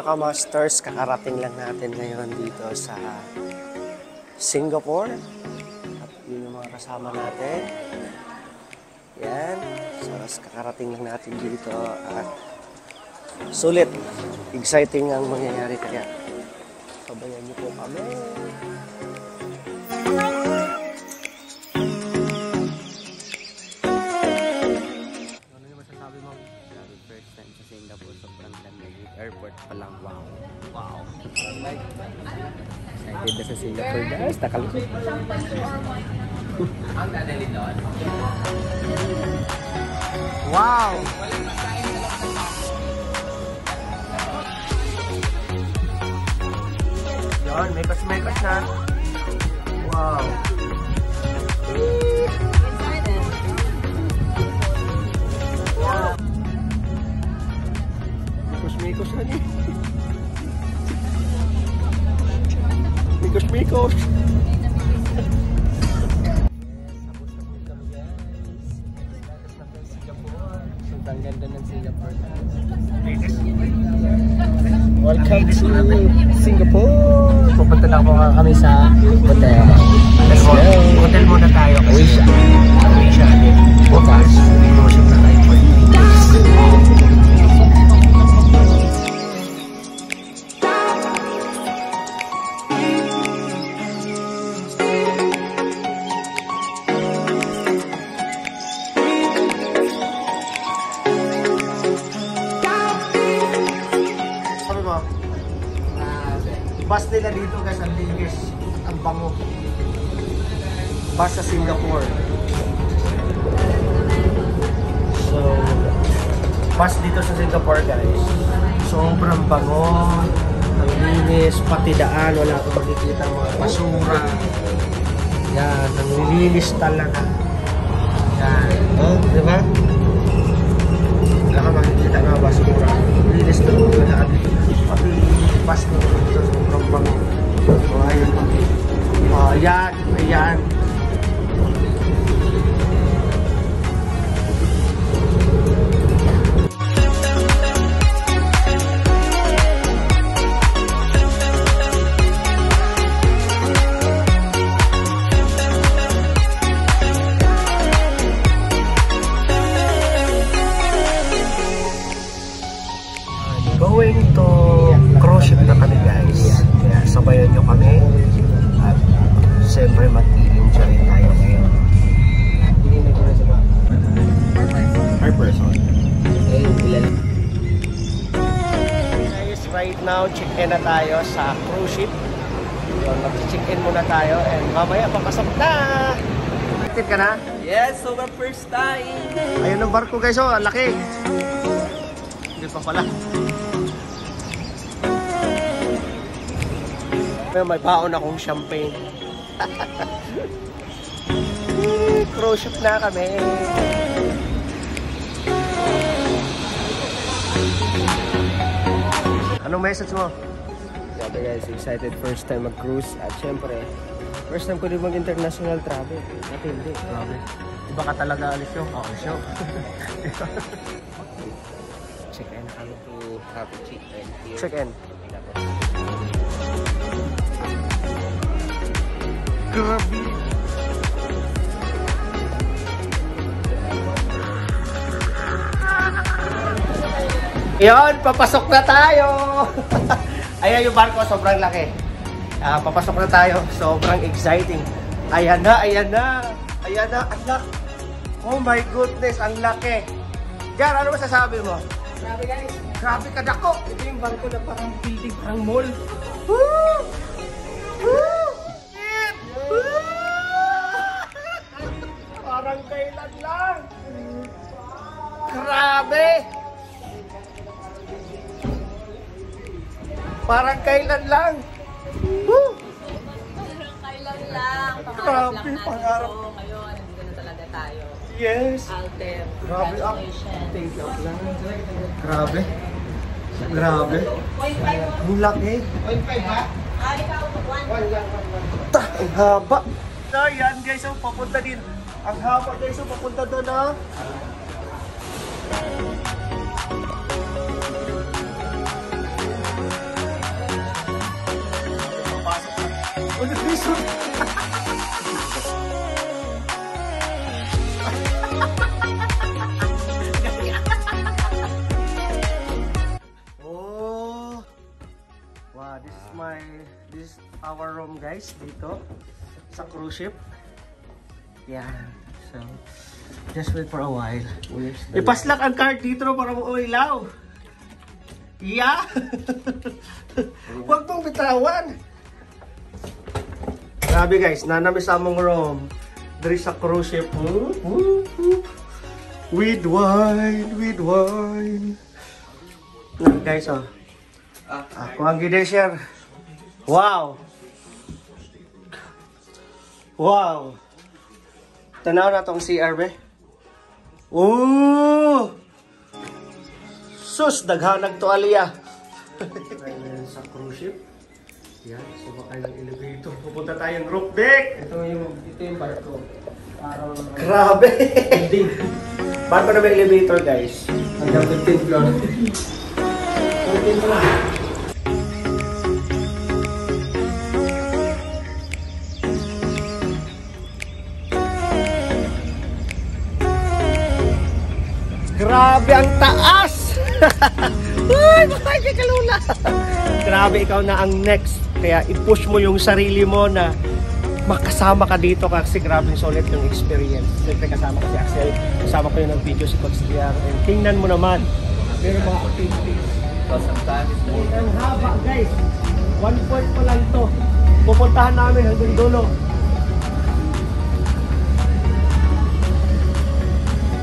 mga kamasters, kakarating lang natin ngayon dito sa Singapore. At yun yung mga kasama natin. Yan. So, kakarating lang natin dito at sulit. Exciting ang mangyayari kaya. Sabayan niyo po kami. Ano yung masasabi mo? First time sa Singapore, sobrang lamig. Airport pa lang, wow. Wow. Excited na sa Singapore, guys. Nakalusot. Ang dadali doon. Wow! Yan, mekas na. Wow! Mikos na niya. Mikos. Ang ganda ng Singapore. Welcome to Singapore! Pupunta na po kami sa hotel. Hotel muna tayo kasi Asia. bukas. Worship na tayo for bus nila dito guys, ang linis, ang bango. Bus sa Singapore. So, bus dito sa Singapore guys. Sobrang bango, ang linis, pati daan, wala kang makikita mga basura. Yan, ang linis talaga. Yan, oh, di ba? Wala kang makikita mga basura. Linis talaga. Pati bus dito, sobrang bango. So, ayun. Ayan. Going to cruise ship na kami guys. Kaya sabayan nyo kami. At siyempre mag-i-enjoy tayo ngayon. Per person. Guys, right now check-in na tayo sa cruise ship. Mag-check-in muna tayo and mamaya papasok na. Active ka na? Yes, sobrang first time. Ayun ang barko guys, oh, ang laki. Hindi pa pala. May baon akong champagne. Cruise ship na kami. Anong message mo? Grabe guys, excited first time mag-cruise. At syempre, first time ko din mag-international travel. At hindi. Grabe. Iba ka talaga, Alisyo. Oo, Alisyo. Check-in kami to Happy Chicken here. Check-in. Grabe. Yan, papasok na tayo. Ayan yung barko, sobrang laki. Papasok na tayo, sobrang exciting. Ayan na, anak. Oh my goodness, ang laki. Gar, ano masasabi mo? Grabe guys. Grabe ka dako. Ito yung barko na parang building, parang mall. Woo! Woo! Parang kailan lang. Grabe! Parang kailan lang. Woo! Parang kailan lang. Grabe, Pangarap lang natin pangarap. ito. Ngayon, nandito na talaga tayo. Yes. Alter, Grabe. congratulations. Thank you. Grabe. Grabe. Ang laki. Ikaw, Ang haba. So, yan guys, oh, papunta din. Ang haba guys, oh, papunta doon, ha. Sus! Oh! Wow, this is our room guys dito sa cruise ship. Yeah. So, just wait for a while. Ipaslak ang card dito para mo ilaw. Yeah! Huwag pong bitawan! Grabe guys, nanamis among room. There is a cruise ship. With wine, with wine. Guys, oh. Ako ang gidesher. Wow! Wow! Tanaw na tong CR, be. Oh! Sus, daghanag to aliyah. Ayan sa cruise ship. Yan, sumakay ng elevator. Pupunta tayong roof deck. Ito yung barko. Grabe! Barko na may elevator, guys. Hanggang 15th floor. 15th floor. Grabe ang taas! Uy, bakit kay Kalula? Grabe, ikaw na ang next. Kaya i-push mo yung sarili mo na makasama ka dito kasi grabing solid yung experience. Siyempre kasama ko si Axel, kasama ko yung nag-video si Coach DR. And tingnan mo naman, meron mga activities. Ang haba guys, 1 point pa lang to. Pupuntahan namin hanggang dulo.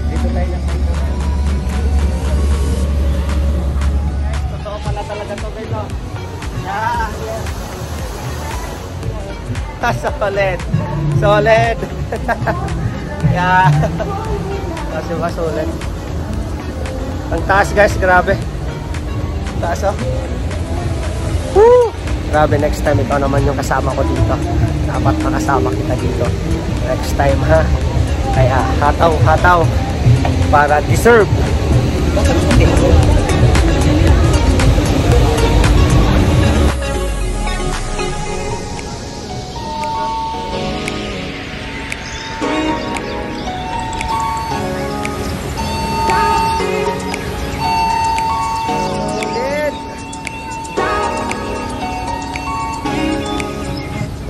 Dito tayo na sa ito. Totoo pala talaga to guys. Yeah. Solid. Solid. Yeah. Kasi solid. Ang taas guys, grabe. Taas oh. Woo! Grabe, next time ikaw naman yung kasama ko dito. Dapat makasama kita dito. Next time ha. Kaya hataw. Para deserve.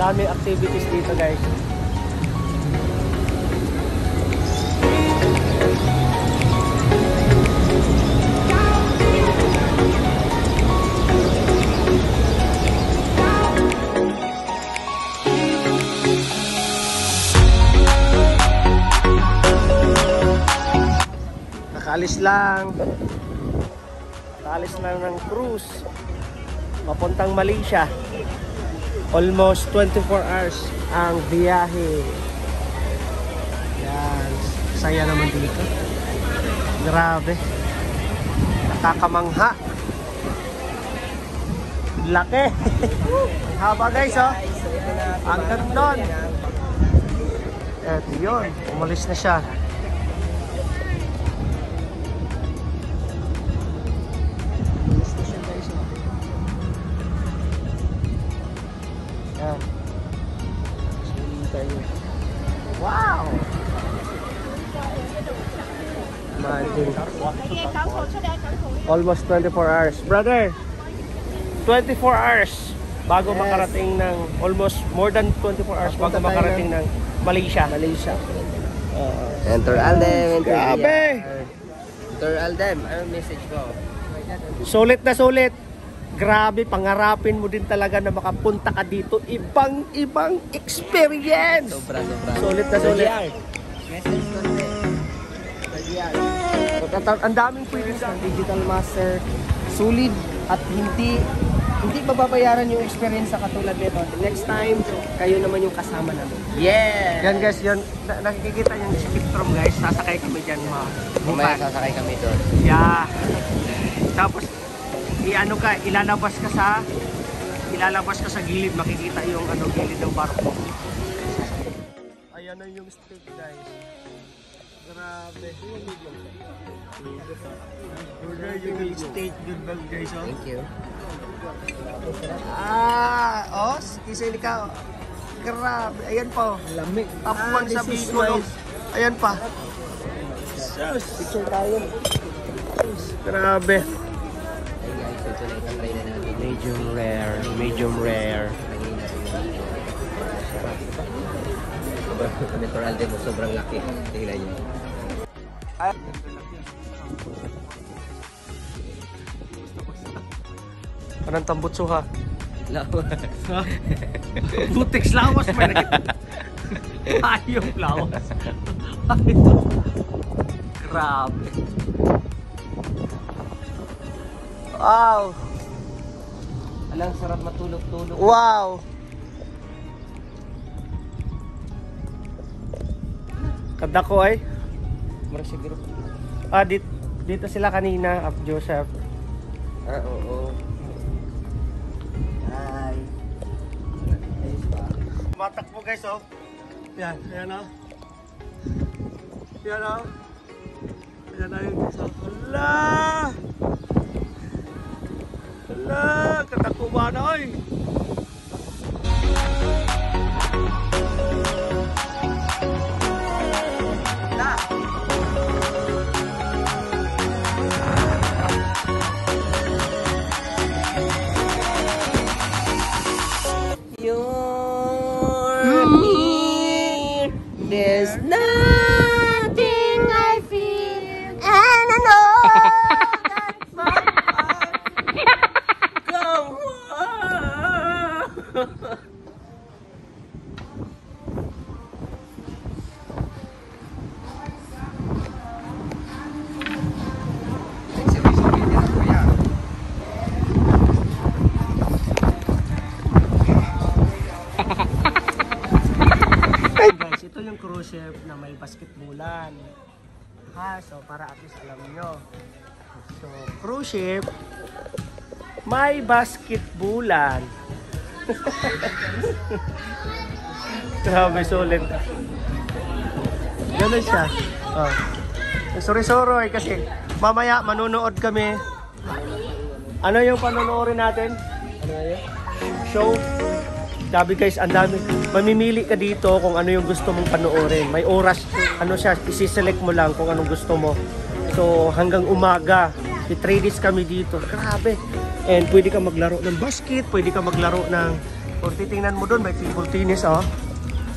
Dami activities dito guys. Nakaalis lang ng cruise papuntang Malaysia. Almost 24 hours ang biyahe. Yan. Saya naman dito. Grabe. Nakakamangha. Laki. Ang haba guys oh. Ang gandon. Eto yun. Umalis na siya. Wow! Imagine. Almost 24 hours. Brother, 24 hours bago makarating ng almost more than 24 hours bago makarating ng Malaysia. Enter Aldem. Grabe! Enter Aldem. Anong message ko? Sulit na sulit. Grabe, pangarapin mo din talaga na makapunta ka dito. Ibang experience. Sobra. Sulit na sulit. Message ko Ang daming pwede sa Digital Master. Sulit at hindi mababayaran yung experience sa katulad nito. Next time, kayo naman yung kasama namin. Yeah! Yan guys, yun, nakikita yung spectrum guys. Sasakay kami dyan mga Mamaya sasakay kami doon. Yeah. Tapos ilalabas ka sa gilid, makikita yung gilid ng barko. Ayan na yung steak guys. Grabe. Order yung steak good bag guys oh. Thank you. Isa ka. Grabe. Ayan pa. Lamig. Tapuan sa this is Bicol. my- Oh. Ayan pa. Sus. Picture tayo. Grabe. Ay guys, ito na itatry na natin. Medium rare. Medium rare. Natural din mo, sobrang laki. Tingnan nyo. Anong tambutso ha? Lawas. Butiks lawas pa rin. Ayong lawas. Grabe. Wow. Alang sarap matulog-tulog. Wow. Kada ko ay. Mara siguro. Dito sila kanina, Up Joseph. Oo. Hi. Ayos ba? Matakbo guys, oh. Yan, yan oh. Yan oh. Yan na yun guys, oh. Hala! Hala! Katakuba na, oy! Hala! You're here. There's nothing I feel. And I know that my heart come on. Guys, ito yung cruise ship na may basketballan. So para at least alam nyo. So, cruise ship, may basketballan. Grabe, sulit. Ganun siya. Oh. Sorry kasi mamaya manunood kami. Ano yung panonoodin natin? Ano nga yun? Show. Sabi guys, ang dami. Mamimili ka dito kung ano yung gusto mong panoorin. May oras, ano siya, isi-select mo lang kung anong gusto mo. So, hanggang umaga, 3 days kami dito. Grabe. And pwede ka maglaro ng basket, pwede ka maglaro ng, kung titingnan mo doon, may table tennis, oh.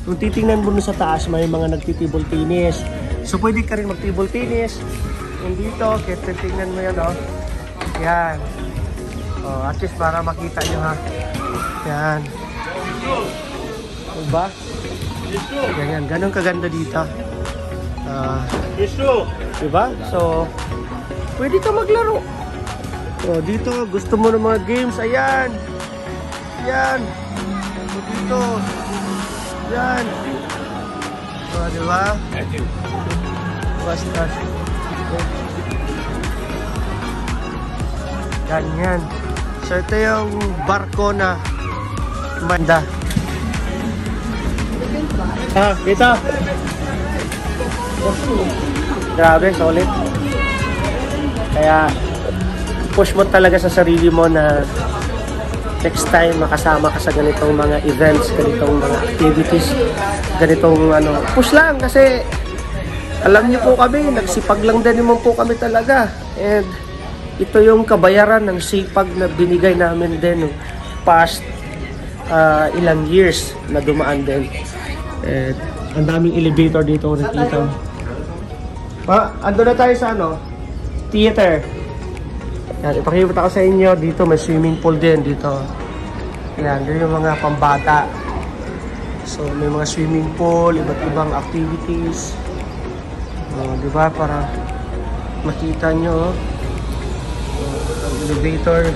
Kung titingnan mo doon sa taas, may mga nagtitable tennis. So, pwede ka rin mag-table tennis. Kung dito, kaya titingnan mo yan, oh. Yan. Oh, at least para makita nyo, ha. Yan. Diba? Ganyan, ganun kaganda dito. Diba? So, pwede ka maglaro. So, dito, gusto mo ng mga games, ayan. Yan. So, dito. Yan. So, diba? Basta. Ganyan. So, ito yung barko na banda. Dito. Grabe, solid. Kaya push mo talaga sa sarili mo na next time makasama ka sa ganitong mga events, ganitong mga activities, ganitong ano, push lang kasi alam niyo po kami, nagsipag lang din naman po kami talaga. And ito yung kabayaran ng sipag na binigay namin din no, past ilang years na dumaan din. And ang daming elevator dito nakita. Ando na tayo sa ano? Theater. Yan, ipakikita ko sa inyo dito may swimming pool din dito. Yan, yun yung mga pambata. So may mga swimming pool, iba't ibang activities. Di ba para makita nyo ang elevator.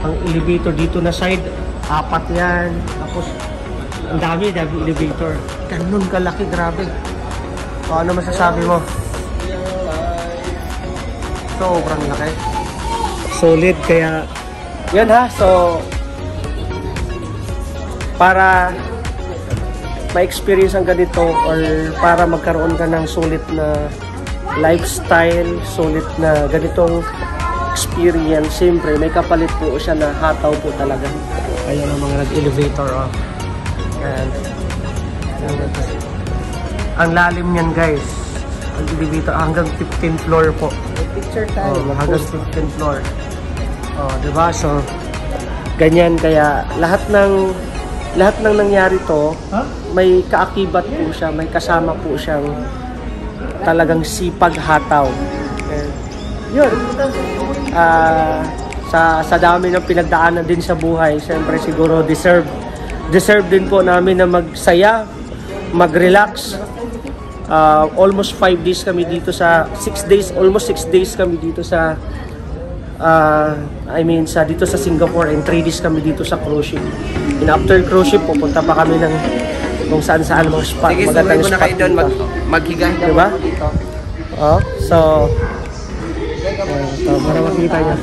Ang elevator dito na side, 4 yan. Tapos ang dami elevator. Ganun kalaki, grabe. So, ano masasabi mo? Sobrang laki. Solid, kaya yan ha. So, para ma-experience ang ganito or para magkaroon ka ng sulit na lifestyle, sulit na ganitong experience, siyempre may kapalit po siya na hataw po talaga. Ayan ang mga nag-elevator, oh. And, ang lalim niyan guys. Ang elevator hanggang 15th floor po. May picture tayo. Hanggang 15th floor. Diba? So, ganyan kaya lahat ng nangyari to, may kaakibat po siya, may kasama po siyang talagang sipag hataw. And, yun. Sa dami ng pinagdaanan din sa buhay, siyempre siguro deserve din po namin na magsaya, mag-relax. Almost 5 days kami dito sa 6 days, almost 6 days kami dito sa dito sa Singapore, and 3 days kami dito sa cruise ship. And after cruise ship, pupunta pa kami ng kung saan-saan mga spot. Sige, sumay mo na kayo doon, maghigahin na diba? dito. So para makita niya.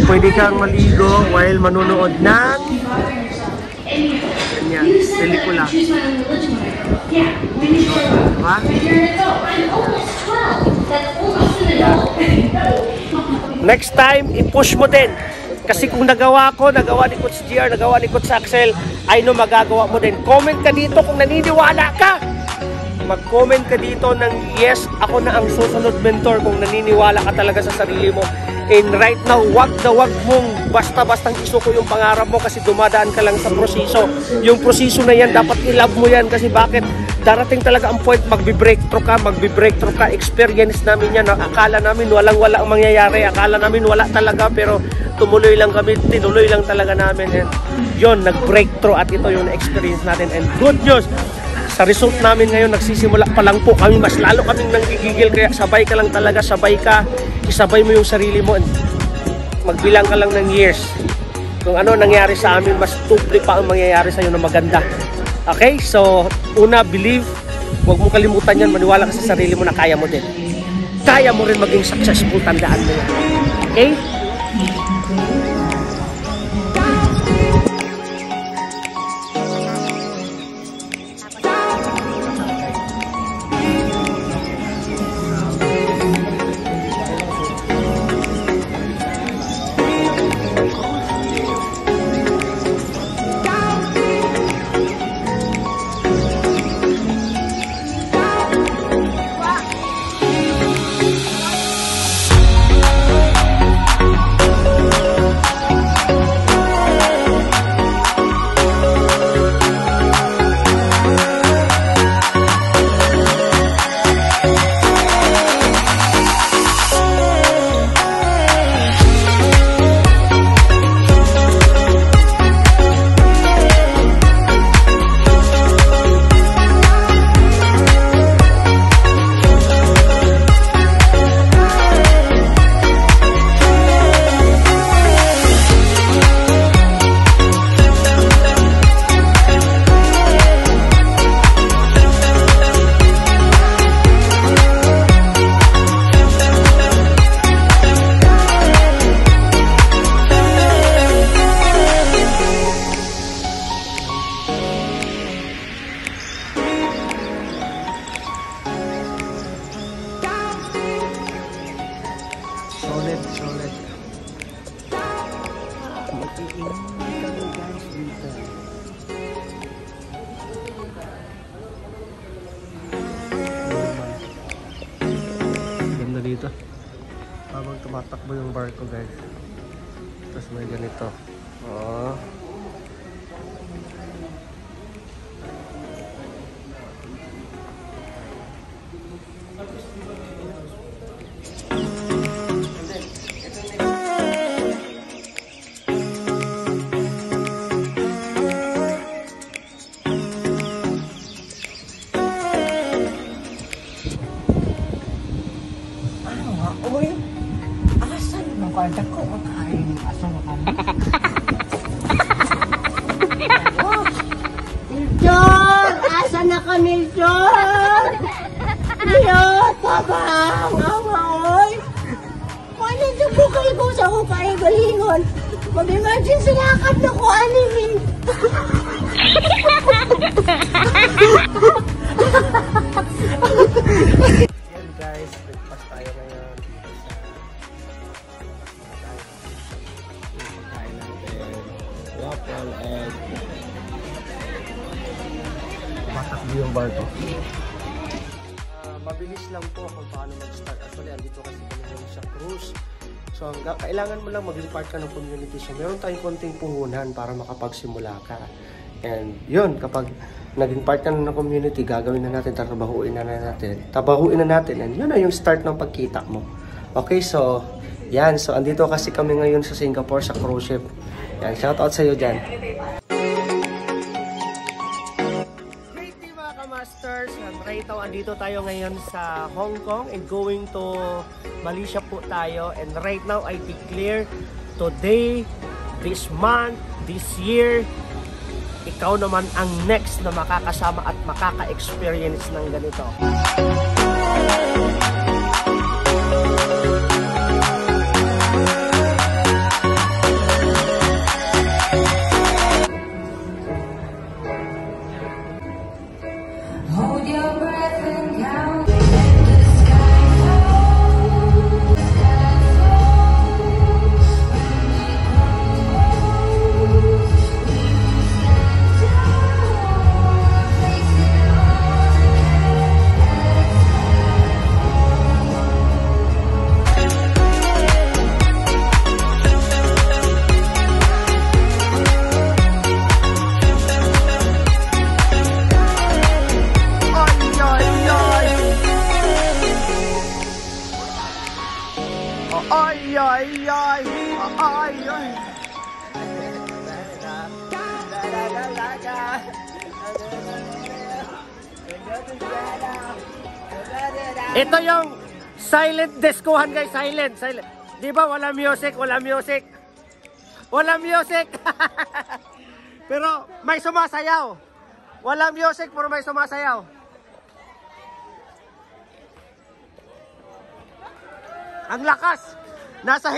Pwede kang maligo while manunood ng ganyan, pelikula. Diba? Next time, i-push mo din. Kasi kung nagawa ni Coach GR, nagawa ni Coach Axel, I know magagawa mo din. Comment ka dito kung naniniwala ka. Mag-comment ka dito ng yes, ako na ang susunod mentor kung naniniwala ka talaga sa sarili mo. And right now, wag mong basta-bastang isuko yung pangarap mo kasi dumadaan ka lang sa proseso. Yung proseso na yan, dapat i-love mo yan kasi bakit? Darating talaga ang point, magbe-breakthrough ka, experience namin yan. Akala namin walang-wala ang mangyayari, akala namin wala talaga, pero tumuloy lang kami, tinuloy lang talaga namin. And yun, nag-breakthrough at ito yung experience natin. And good news, sa result namin ngayon, nagsisimula pa lang po kami, mas lalo kaming nanggigigil, kaya sabay ka lang talaga, isabay mo yung sarili mo, and magbilang ka lang ng years. Kung ano nangyari sa amin, mas tuple pa ang mangyayari sa iyo na maganda. Okay? So, una, believe, huwag mo kalimutan yan, maniwala ka sa sarili mo na kaya mo din. Kaya mo rin maging successful, tandaan mo yan. Okay? Solid. Mag-iingay kami guys dito. Ganda dito. Habang tumatakbo yung barko guys. Tapos may ganito. Uy, asan mo ka? Dako ka kain. Asan mo ka? Milton! Asan na ka, Milton? Milton! Tabang! Awa, oy! Kung ano yung bukay ko sa ukay galingon? Mag-imagine sila akad na ko animin. Yan guys, breakfast tayo ngayon dito sa pagkain natin. Waffle egg. bar to. Mabilis lang po kung paano mag-start. Actually, andito kasi kami ngayon sa cruise. So, kailangan mo lang maging part ka ng community. So, meron tayong konting puhunan para makapagsimula ka. And yun, kapag naging part ka ng community, gagawin na natin, tatrabahuin na natin. And yun na yung start ng pagkita mo. Okay, so, yan. So, andito kasi kami ngayon sa Singapore sa cruise ship. Yan, shoutout sa iyo dyan. Great day mga ka-masters. Right now, andito tayo ngayon sa Hong Kong and going to Malaysia po tayo. And right now, I declare today, this month, this year, ikaw naman ang next na makakasama at makaka-experience ng ganito. Hold your breath and count. Ito yung silent discohan guys, silent. Di ba wala music? Pero may sumasayaw. Wala music pero may sumasayaw. Ang lakas. Nasa